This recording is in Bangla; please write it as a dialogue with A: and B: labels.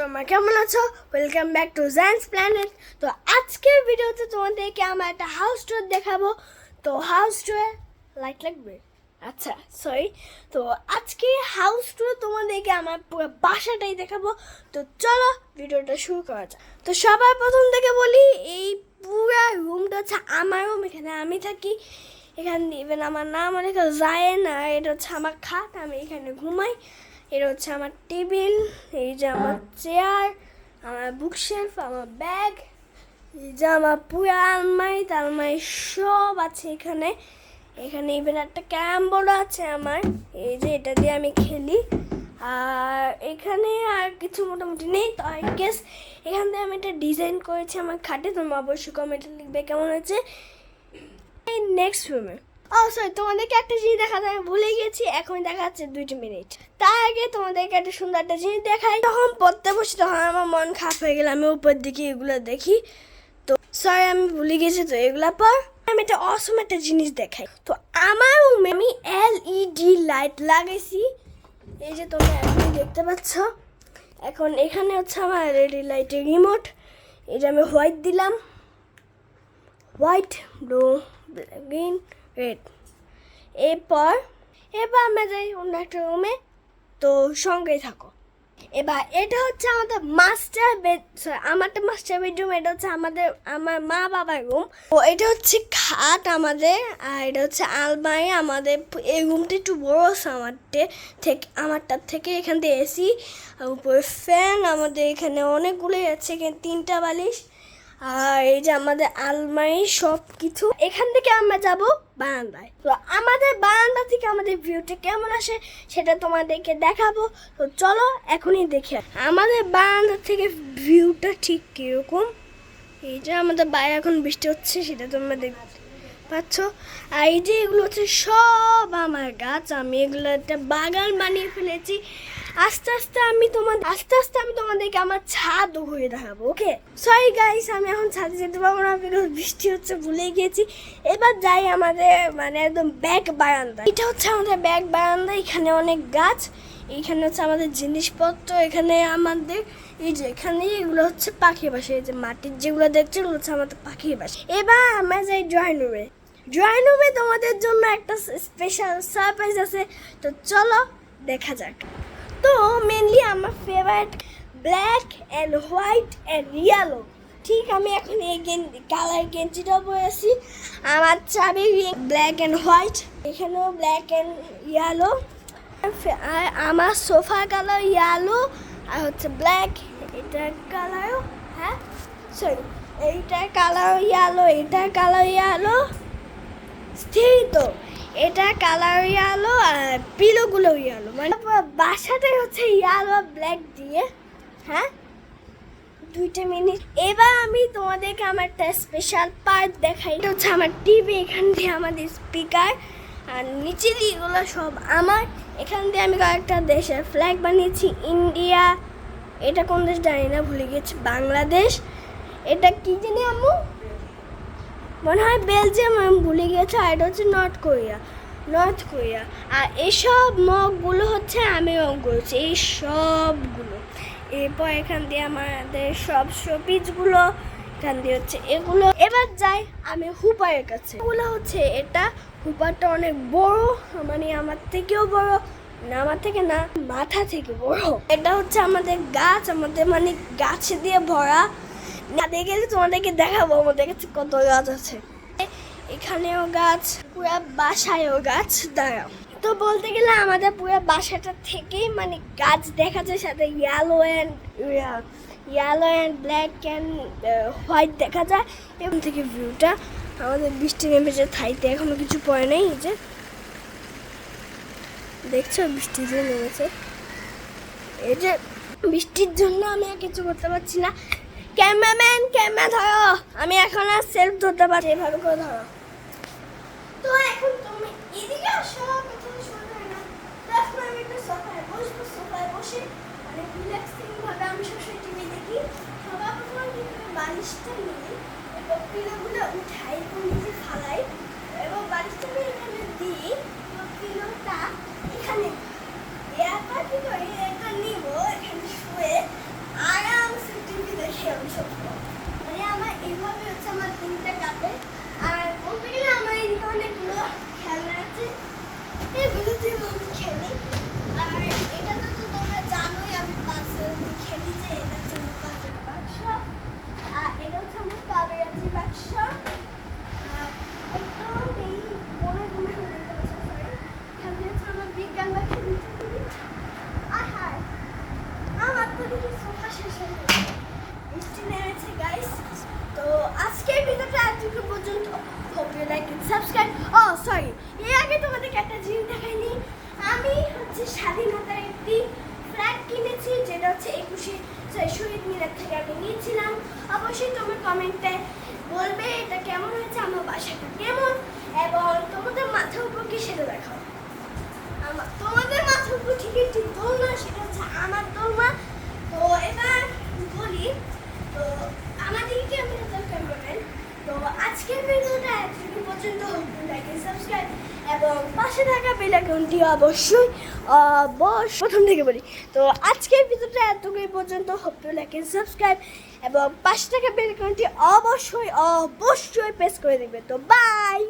A: তোমরা কেমন আছো? Welcome back to giants planet. তো আজকের ভিডিওতে তোমাদেরকে আমরা একটা হাউস ট্যুর দেখাবো। তো হাউস ট্যুরে লাইট লাগবে, আচ্ছা সরি। তো আজকে হাউস ট্যুর তোমাদেরকে আমার পুরো বাসাটাই দেখাবো। তো চলো ভিডিওটা শুরু করা যাক। তো সবার প্রথম থেকে বলি, এই পুরো রুমটা হচ্ছে আমার রুম। এখানে আমি থাকি। এখানে ইভেন আমার নাম অনেক জায়েন, আর এটা হচ্ছে আমার খাট, আমি এখানে ঘুমাই। এটা হচ্ছে আমার টেবিল, এই যে আমার চেয়ার, আমার বুকশেলফ, আমার ব্যাগ, এই যে আমার পুরো আলমারি সব আছে এখানে। এখানে ইভেন একটা ক্যারাম বোর্ড আছে আমার, এই যে এটা দিয়ে আমি খেলি। আর এখানে আর কিছু মোটামুটি নেই। তো আই গেস এখান থেকে আমি একটা ডিজাইন করেছি আমার খাটে। তোমরা অবশ্যই কমেন্টে লিখবে কেমন হয়েছে। এই নেক্সট রুমে সরি, তোমাদেরকে একটা জিনিস দেখাতে আমি ভুলে গেছি। এখন দেখা যাচ্ছে 2 মিনিট। তার আগে তোমাদেরকে একটা সুন্দর একটা জিনিস দেখাই। তখন পড়তে বসি, তখন আমার মন খারাপ হয়ে গেল, আমি উপর দিকে এগুলো দেখি। তো সরি, আমি ভুলে গেছি। তো এগুলা পর আমি একটা অসম একটা জিনিস দেখাই। তো আমার রুমে আমি LED লাইট লাগাইছি, এই যে তোমরা এখন দেখতে পাচ্ছ। এখন এখানে হচ্ছে আমার LED লাইটের রিমোট। এই যে আমি হোয়াইট দিলাম, হোয়াইট, ব্লু, গ্রিন, রেড। এরপর আমরা যাই অন্য একটা রুমে। তো সঙ্গেই থাকো। এবার এটা হচ্ছে আমাদের মাস্টার বেড, আমারটা মাস্টার বেডরুম। এটা হচ্ছে আমার মা বাবার রুম। তো এটা হচ্ছে খাট আমাদের, আর এটা হচ্ছে আলমারি আমাদের। এই রুমটা একটু বড় আছে আমারটার থেকে। এখান থেকে এসি, আর উপরে ফ্যান। আমাদের এখানে অনেকগুলোই আছে, এখানে 3টা বালিশ। আর এই যে আমাদের আলমারি সব কিছু। এখান থেকে আমরা যাব বারান্দায়। তো আমাদের বারান্দা থেকে আমাদের ভিউটা কেমন আসে সেটা তোমাদেরকে দেখাবো। তো চলো এখনই দেখে আমাদের বারান্দা থেকে ভিউটা ঠিক কিরকম। এই যে আমাদের বাইরে এখন বৃষ্টি হচ্ছে, সেটা তোমরা দেখতে পাচ্ছ। আর এই যে এগুলো হচ্ছে সব আমার গাছ। আমি এগুলো একটা বাগান বানিয়ে ফেলেছি। আস্তে আস্তে আমি তোমাদেরকে আমার ছাদ ঘুরে দেখাবো। ওকে সরি গাইস, আমি এখন ছাদে যেতে পারবো না, বিকজ বৃষ্টি হচ্ছে, ভুলে গিয়েছি। এবার যাই আমাদের একদম ব্যাক বারান্দা। এটা হচ্ছে আমাদের ব্যাক বারান্দা। এখানে অনেক গাছ, এইখানে হচ্ছে আমাদের জিনিসপত্র। এখানে আমাদের এই যে এখানে এগুলো হচ্ছে পাখির বাসা। এই যে মাটির যেগুলো দেখছো এগুলো হচ্ছে আমাদের পাখির বাসা। এবার আমরা যাই ড্রয়িং রুমে তোমাদের জন্য একটা স্পেশাল সারপ্রাইজ আছে। তো চলো দেখা যাক। তো মেনলি আমার favourite black and white and yellow. ঠিক আমি এখন এই কালার গেঞ্জিটা পরেছি। আমার চাবি ব্ল্যাক অ্যান্ড হোয়াইট, এখানেও ব্ল্যাক অ্যান্ড ইয়েলো। আর আমার সোফা কালার ইয়েলো, আর হচ্ছে ব্ল্যাক। এটার কালারও সরি, এইটার কালার ইয়েলো, এটার কালার ইয়েলো। স্থির তো, এটা কালার ইয়েলো, আর পিলোগুলো ইয়েলো। মানে বাসাটাই হচ্ছে ইয়েলো ব্ল্যাক দিয়ে। 2 মিনিট। এবার আমি তোমাদেরকে আমার একটা স্পেশাল পার্ট দেখাই। এটা হচ্ছে আমার টিভি। এখান দিয়ে আমাদের স্পিকার, আর নিচে দিয়ে এগুলো সব আমার। এখান দিয়ে আমি কয়েকটা দেশের ফ্ল্যাগ বানিয়েছি। ইন্ডিয়া, এটা কোন দেশ জানি না, ভুলে গেছি। বাংলাদেশ, এটা কি জানি আম্মু, মনে হয় বেলজিয়াম, আমি ভুলে গিয়েছি। আর এটা হচ্ছে নর্থ কোরিয়া। আর এইসব মগগুলো হচ্ছে আমি রং করেছি, এই সবগুলো। এরপর এখান দিয়ে আমাদের সব শোপিসগুলো, এখান দিয়ে হচ্ছে এগুলো। এবার যাই আমি হুপারের কাছে। এগুলো হচ্ছে এটা, হুপারটা অনেক বড়, মানে আমার থেকেও বড়। না আমার থেকে না, মাথা থেকে বড়। এটা হচ্ছে আমাদের গাছ, আমাদের মানে গাছ দিয়ে ভরা। না দেখে তোমাদেরকে দেখাবো আমাদের কাছে কত গাছ আছে। এখানেও গাছ, পুরো বাসায়ও গাছ। দাঁড়াও, তো বলতে গেলে আমাদের পুরো বাসাটা থেকেই মানে গাছ দেখা যায়, সাথে yellow and black and white দেখা যায়। এখান থেকে ভিউটা আমাদের বৃষ্টি নেমেছে থাইতে, এখনো কিছু পড়ে নেই। এই যে দেখছো বৃষ্টি যে নেমেছে। এই যে বৃষ্টির জন্য আমি আর কিছু করতে পারছি না। ক্যামেরাম্যান, ক্যামেরা ধরো, আমি এখন আর সেলফ ধরতে পারছি, ভালো করে ধরো। তো এখন তুমি এদিকে আসো, পেছনে সরে না। এখন আমি একটু সোফায় বসবো। সোফায় বসে মানে রিল্যাক্সিং ভাবে আমি সবসময় টিভি দেখি। সবার প্রথমে কিন্তু বালিশটা নিই, এবং পিলোগুলো উঠাই এবং নিচে ফালাই, এবং বালিশটা আমি এখানে দিই, এবং পিলোটা এখানে এরপর কি করি, এটা নিব এখানে শুয়ে। সোফা শেষ হয়ে গেছে, বৃষ্টি নেমেছে গাইস। তো আজকের ভিডিওটা এতটুকু পর্যন্ত। Hope you like and subscribe. Oh sorry, এর আগে তোমাদেরকে একটা জিনিস দেখাইনি। আমি হচ্ছে স্বাধীনতার একটি ফ্ল্যাগ কিনেছি, যেটা হচ্ছে 21শে শহীদ মিনার থেকে আমি নিয়েছিলাম। অবশ্যই তোমরা কমেন্টে বলবে এটা কেমন হয়েছে, আমার বাসাটা কেমন, এবং তোমাদের মাথার উপর কি সেটা দেখাও। তোমাদের মাথার উপর ঠিক একটি দোলনা, সেটা হচ্ছে আমার দোলনা। তো এবার বলি, তো আমাদেরকে আমি ক্যামেরাম্যান। তো আজকের ভিডিওটা এতটুকু পর্যন্ত। লাইক এন্ড সাবস্ক্রাইব এবং পাশে থাকা বেল আইকনটি অবশ্যই প্রথম থেকে বলি। তো আজকের ভিডিওটা এতটুকুই পর্যন্ত। Hope you like and subscribe এবং পাশে থাকা বেল আইকনটি অবশ্যই প্রেস করে দেবে। তো বাই।